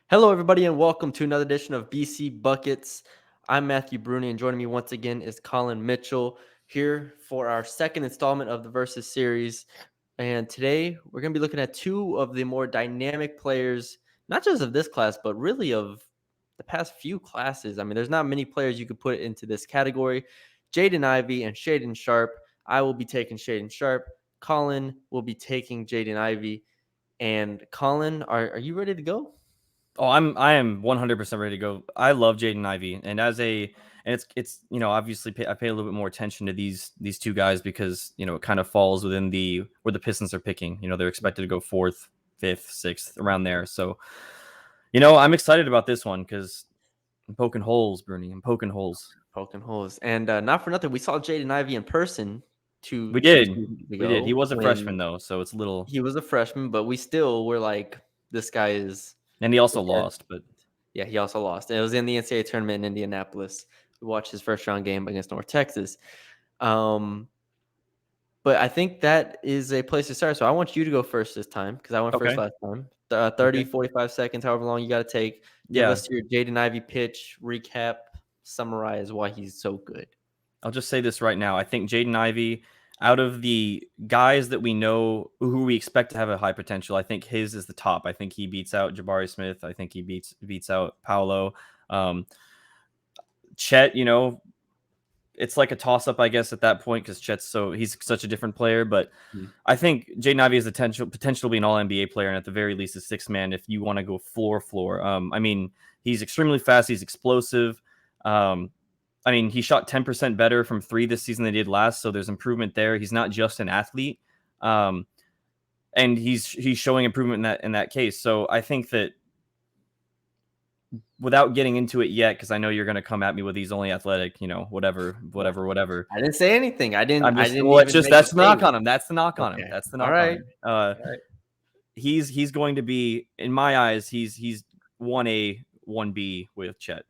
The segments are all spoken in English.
Hello, everybody, and welcome to another edition of BC Buckets. I'm Matthew Brune, and joining me once again is Colin Mitchell here for our second installment of the Versus series. And today we're going to be looking at two of the more dynamic players, not just of this class, but really of the past few classes. I mean, there's not many players you could put into this category. Jaden Ivey and Shaedon Sharpe. I will be taking Shaedon Sharpe. Colin will be taking Jaden Ivey. And Colin, are you ready to go? Oh, I am 100% ready to go. I love Jaden Ivey, and it's obviously I pay a little bit more attention to these two guys because it kind of falls within where the Pistons are picking. They're expected to go fourth, fifth, sixth, around there. So I'm excited about this one because I'm poking holes, Bruni. I'm poking holes. Poking holes. And not for nothing, we saw Jaden Ivey in person We two did, seasons we did. He ago was a freshman when though, so it's a little. he was a freshman, but we still were like, this guy is And he also legit. lost, but Yeah, he also lost. And it was in the NCAA tournament in Indianapolis. We watched his first round game against North Texas. Um, but I think that is a place to start. So I want you to go first this time because I went first okay, last time. 30, okay, 45 seconds, however long you got to take. Give yeah. us your Jaden Ivey pitch, recap, summarize why he's so good. I'll just say this right now. I think Jaden Ivey, out of the guys that we know who we expect to have a high potential, I think his is the top. I think he beats out Jabari Smith. I think he beats out Paolo. Chet, it's like a toss up, I guess, at that point because he's such a different player. But I think Jaden Ivey has the potential to be an All NBA player, and at the very least, a sixth man if you want to go floor. I mean, he's extremely fast. He's explosive. I mean, he shot 10% better from three this season than he did last, so there's improvement there. He's not just an athlete, and he's showing improvement in that case. So I think that without getting into it yet, because I know you're going to come at me with he's only athletic, whatever. I didn't say anything. I I'm didn't. I just didn't well, it's even just make a that's the knock statement. on him. That's the knock on him. Okay. That's the All knock on right. him. All right. He's going to be, in my eyes, he's 1A, 1B with Chet.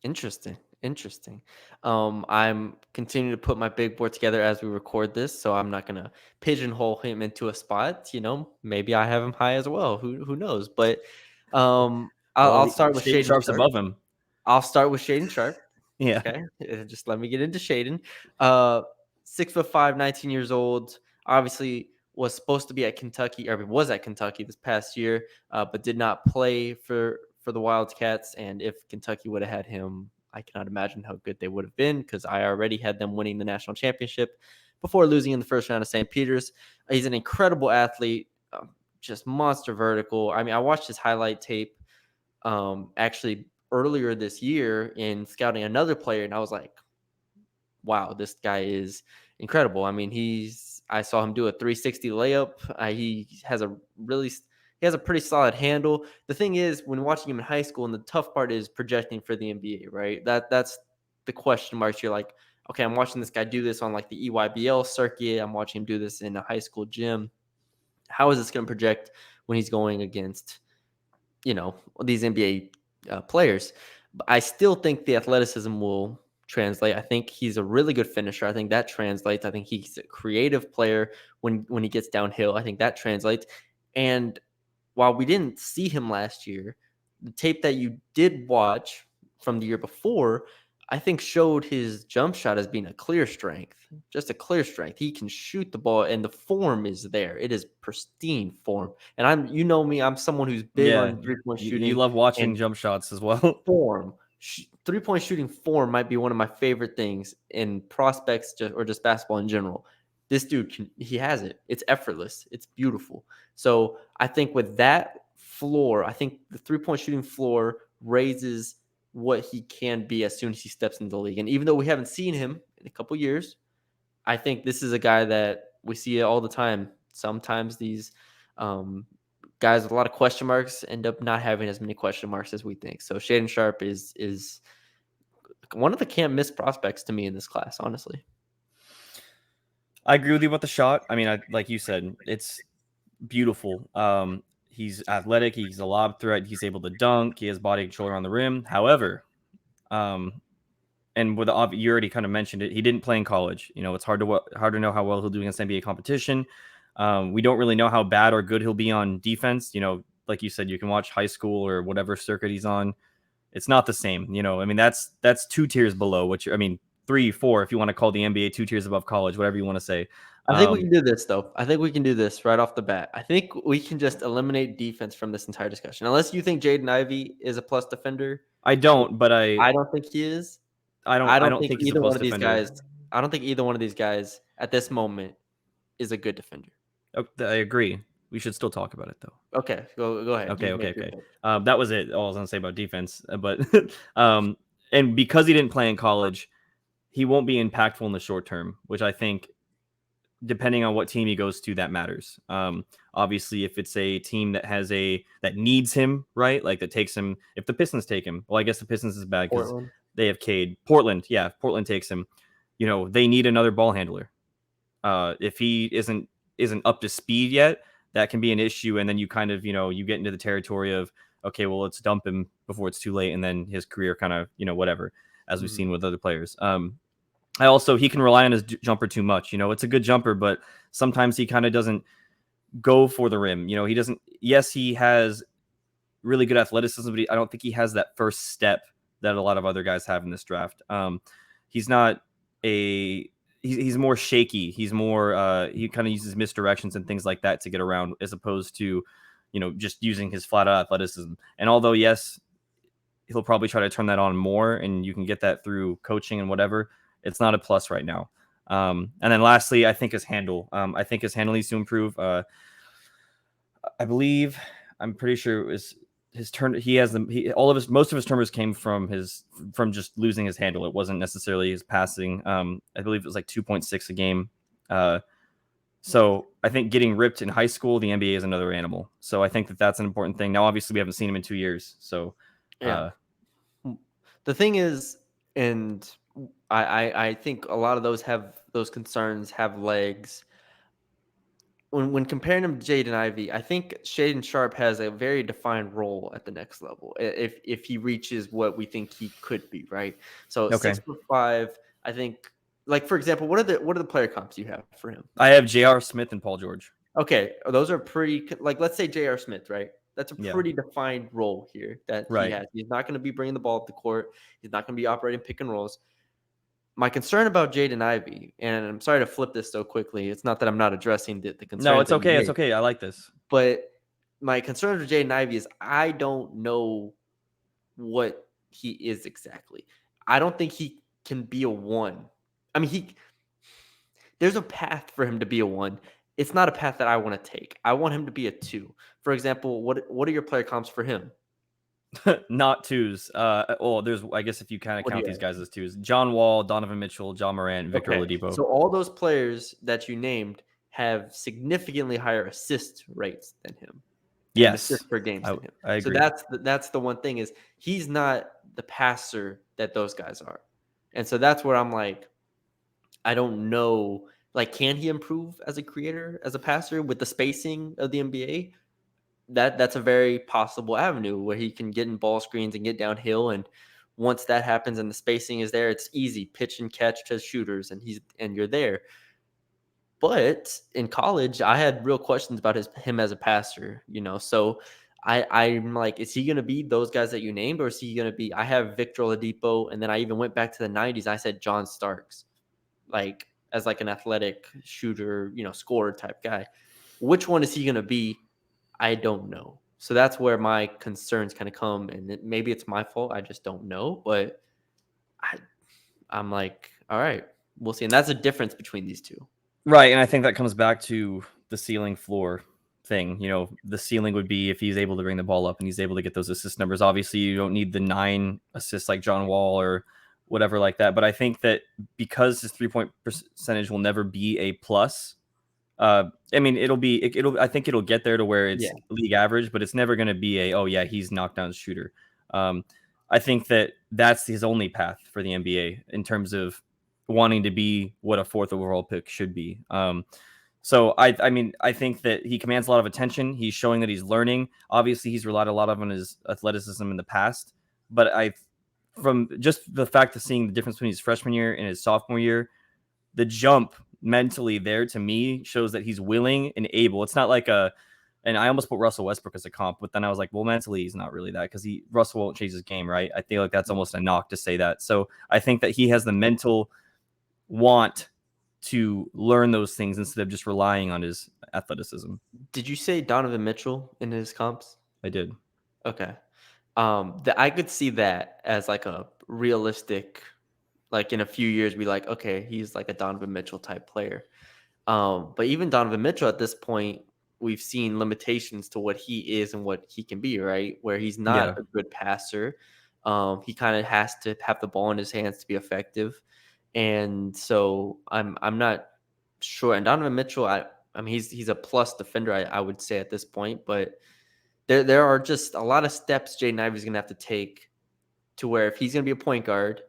Interesting. I'm continuing to put my big board together as we record this, so I'm not gonna pigeonhole him into a spot. Maybe I have him high as well. Who knows? But Well, I'll start with Shaedon Shaedon Sharpe's Sharpe. above him. I'll start with Shaedon Sharpe. Yeah. Okay, just let me get into Shaedon. 6'5", 19 years old. Obviously, was supposed to be at Kentucky, or was at Kentucky this past year, but did not play for the Wildcats. And if Kentucky would have had him, I cannot imagine how good they would have been because I already had them winning the national championship before losing in the first round of St. Peter's. He's an incredible athlete, just monster vertical. I mean, I watched his highlight tape actually earlier this year in scouting another player, and I was like, wow, this guy is incredible. I mean, I saw him do a 360 layup. He has a pretty solid handle. The thing is, when watching him in high school, and the tough part is projecting for the NBA, right? That's the question marks. You're like, okay, I'm watching this guy do this on like the EYBL circuit. I'm watching him do this in a high school gym. How is this going to project when he's going against, these NBA players? But I still think the athleticism will translate. I think he's a really good finisher. I think that translates. I think he's a creative player when he gets downhill. I think that translates. And while we didn't see him last year, the tape that you did watch from the year before, I think showed his jump shot as being a clear strength, just a clear strength. He can shoot the ball and the form is there. It is pristine form. And you know me, I'm someone who's big Yeah. on 3-point You shooting love watching and jump shots as well. form. 3-point shooting form might be one of my favorite things in prospects or just basketball in general. This dude, he has it. It's effortless. It's beautiful. So I think with that floor, I think the 3-point shooting floor raises what he can be as soon as he steps into the league. And even though we haven't seen him in a couple years, I think this is a guy that we see it all the time. Sometimes these guys with a lot of question marks end up not having as many question marks as we think. So Shaedon Sharpe is one of the can't miss prospects to me in this class, honestly. I agree with you about the shot. I mean, like you said, it's beautiful. He's athletic. He's a lob threat. He's able to dunk. He has body control around the rim. However, and with you already kind of mentioned it, he didn't play in college. It's hard to know how well he'll do against NBA competition. We don't really know how bad or good he'll be on defense. like you said, you can watch high school or whatever circuit he's on. It's not the same. I mean, that's 2 tiers below, which, I mean, 3, 4, if you want to call the NBA 2 tiers above college, whatever you want to say. I think we can do this, though. I think we can do this right off the bat. I think we can just eliminate defense from this entire discussion. Unless you think Jaden Ivey is a plus defender. I don't, but I don't think he is. I don't think he's a plus defender. I don't think either one of these guys at this moment is a good defender. I agree. We should still talk about it, though. Okay, go ahead. Okay. That was it. All I was gonna say about defense, but and because he didn't play in college, he won't be impactful in the short term, which I think, depending on what team he goes to, that matters. Obviously, if it's a team that needs him, right, like that takes him. If the Pistons take him, well, I guess the Pistons is bad because they have Cade. Portland, yeah, if Portland takes him, they need another ball handler. If he isn't up to speed yet, that can be an issue. And then you kind of, you get into the territory of, okay, well, let's dump him before it's too late. And then his career kind of, whatever, as we've seen with other players. He can rely on his jumper too much. It's a good jumper, but sometimes he kind of doesn't go for the rim. He doesn't, yes, he has really good athleticism, but I don't think he has that first step that a lot of other guys have in this draft. He's not he's more shaky. He's more, he kind of uses misdirections and things like that to get around, as opposed to, just using his flat out athleticism. And although, yes, he'll probably try to turn that on more, and you can get that through coaching and whatever, it's not a plus right now. And then lastly, I think his handle. I think his handle needs to improve. I'm pretty sure it was his turn. Most of his turnovers came from just losing his handle. It wasn't necessarily his passing. I believe it was like 2.6 a game. So I think getting ripped in high school, the NBA is another animal. So I think that's an important thing. Now, obviously, we haven't seen him in 2 years. So yeah. The thing is, and I think a lot of those concerns have legs. When comparing him to Jaden Ivey, I think Shaedon Sharpe has a very defined role at the next level if he reaches what we think he could be, right? So Okay. 6'5", I think. Like, for example, what are the player comps you have for him? I have J.R. Smith and Paul George. Okay, those are pretty. Like, let's say J.R. Smith, right? That's a pretty defined role here that he has. He's not going to be bringing the ball up the court. He's not going to be operating pick and rolls. My concern about Jaden Ivey, and I'm sorry to flip this so quickly. It's not that I'm not addressing the concern. No, it's okay. It's okay. I like this. But my concern with Jaden Ivey is I don't know what he is exactly. I don't think he can be a 1. I mean, there's a path for him to be a 1. It's not a path that I want to take. I want him to be a 2. For example, what are your player comps for him? Not 2s. I guess if you kind of count these guys as 2s, John Wall, Donovan Mitchell, John Morant, Victor Oladipo. So all those players that you named have significantly higher assist rates than him. Yes, assist per game than him. I agree. So that's the one thing, is he's not the passer that those guys are, and so that's where I'm like, I don't know. Like, can he improve as a creator, as a passer, with the spacing of the NBA? That's a very possible avenue where he can get in ball screens and get downhill. And once that happens and the spacing is there, it's easy pitch and catch to shooters, and you're there. But in college, I had real questions about him as a passer, So I'm like, is he going to be those guys that you named, or is he going to be? I have Victor Oladipo, and then I even went back to the '90s. I said John Starks, like as like an athletic shooter, scorer type guy. Which one is he going to be? I don't know. So that's where my concerns kind of come, and maybe it's my fault. I just don't know, but I'm like, all right, we'll see. And that's a difference between these two. Right, and I think that comes back to the ceiling floor thing. The ceiling would be if he's able to bring the ball up and he's able to get those assist numbers. Obviously, you don't need the 9 assists like John Wall or whatever like that. But I think that because his 3-point percentage will never be a plus, I mean, I think it'll get there to where it's league average, but it's never going to be he's knockdown shooter. I think that's his only path for the NBA in terms of wanting to be what a 4th overall pick should be. So I mean, I think that he commands a lot of attention. He's showing that he's learning. Obviously, he's relied a lot on his athleticism in the past, but from just the fact of seeing the difference between his freshman year and his sophomore year, the jump mentally there to me shows that he's willing and able. It's not like And I almost put Russell Westbrook as a comp, but then I was like, well, mentally he's not really that because Russell won't change his game, right? I feel like that's almost a knock to say that. So I think that he has the mental want to learn those things instead of just relying on his athleticism. Did you say Donovan Mitchell in his comps? I did. Okay. I could see that as like a realistic, like in a few years, be like, okay, he's like a Donovan Mitchell type player. But even Donovan Mitchell at this point, we've seen limitations to what he is and what he can be, right? Where he's not Yeah. a good passer. He kind of has to have the ball in his hands to be effective. And so I'm not sure. And Donovan Mitchell, I mean he's a plus defender, I would say at this point, but there are just a lot of steps Jaden Ivey's gonna have to take to where if he's gonna be a point guard,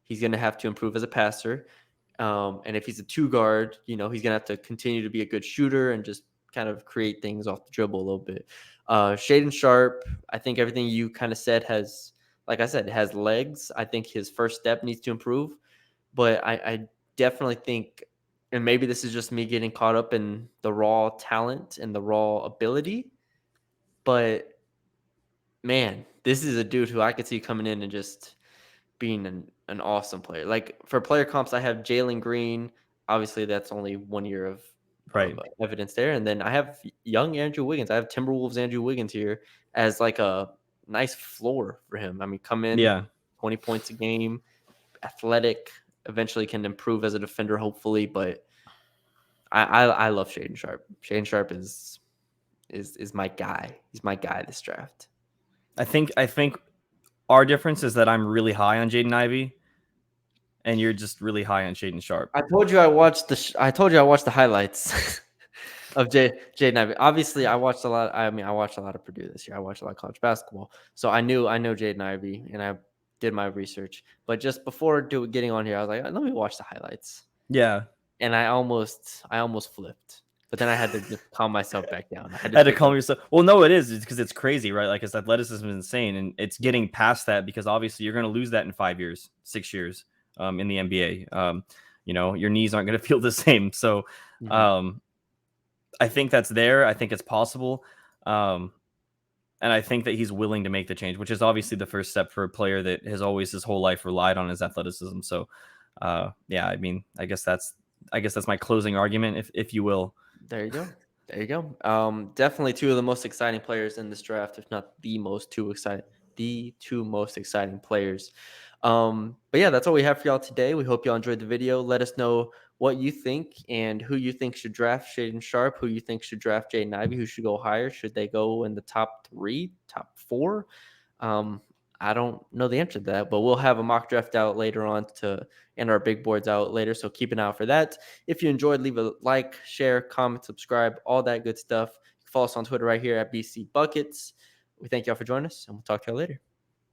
he's going to have to improve as a passer. And if he's a two guard, he's going to have to continue to be a good shooter and just kind of create things off the dribble a little bit. Shaedon Sharpe, I think everything you kind of said has, like I said, has legs. I think his first step needs to improve. But I definitely think, and maybe this is just me getting caught up in the raw talent and the raw ability, but man, this is a dude who I could see coming in and just being an awesome player. Like for player comps, I have Jalen Green. Obviously, that's only 1 year of Right. evidence there, and then I have young Andrew Wiggins. I have Timberwolves Andrew Wiggins here as like a nice floor for him. I mean, come in, Yeah. 20 points a game, athletic. Eventually, can improve as a defender, hopefully. But I love Shaedon Sharpe. Shaedon Sharpe is my guy. He's my guy this draft. I think our difference is that I'm really high on Jaden Ivey, and you're just really high on Shaedon Sharpe. I told you I watched the highlights of Jaden Ivey. Obviously, I watched a lot. I mean, I watched a lot of Purdue this year. I watched a lot of college basketball, so I know Jaden Ivey, and I did my research. But just before getting on here, I was like, let me watch the highlights, Yeah. and I almost flipped, but then I had to just calm myself back down. I had Had to to calm yourself. Well, no, it is because it's crazy, right? Like his athleticism is insane, and it's getting past that because obviously you're going to lose that in 5 years, 6 years, in the NBA. Your knees aren't going to feel the same. So, I think that's there. I think it's possible, and I think that he's willing to make the change, which is obviously the first step for a player that has always his whole life relied on his athleticism. So, yeah, I mean, I guess that's my closing argument, if you will. There you go. There you go. Definitely two of the most exciting players in this draft, if not the two most exciting players. But yeah, that's all we have for y'all today. We hope y'all enjoyed the video. Let us know what you think and who you think should draft Shaedon Sharpe, who you think should draft Jaden Ivey, who should go higher. Should they go in the top 3, top 4? I don't know the answer to that, but we'll have a mock draft out later on and our big boards out later. So keep an eye out for that. If you enjoyed, leave a like, share, comment, subscribe, all that good stuff. Follow us on Twitter right here at BC Buckets. We thank y'all for joining us, and we'll talk to y'all later.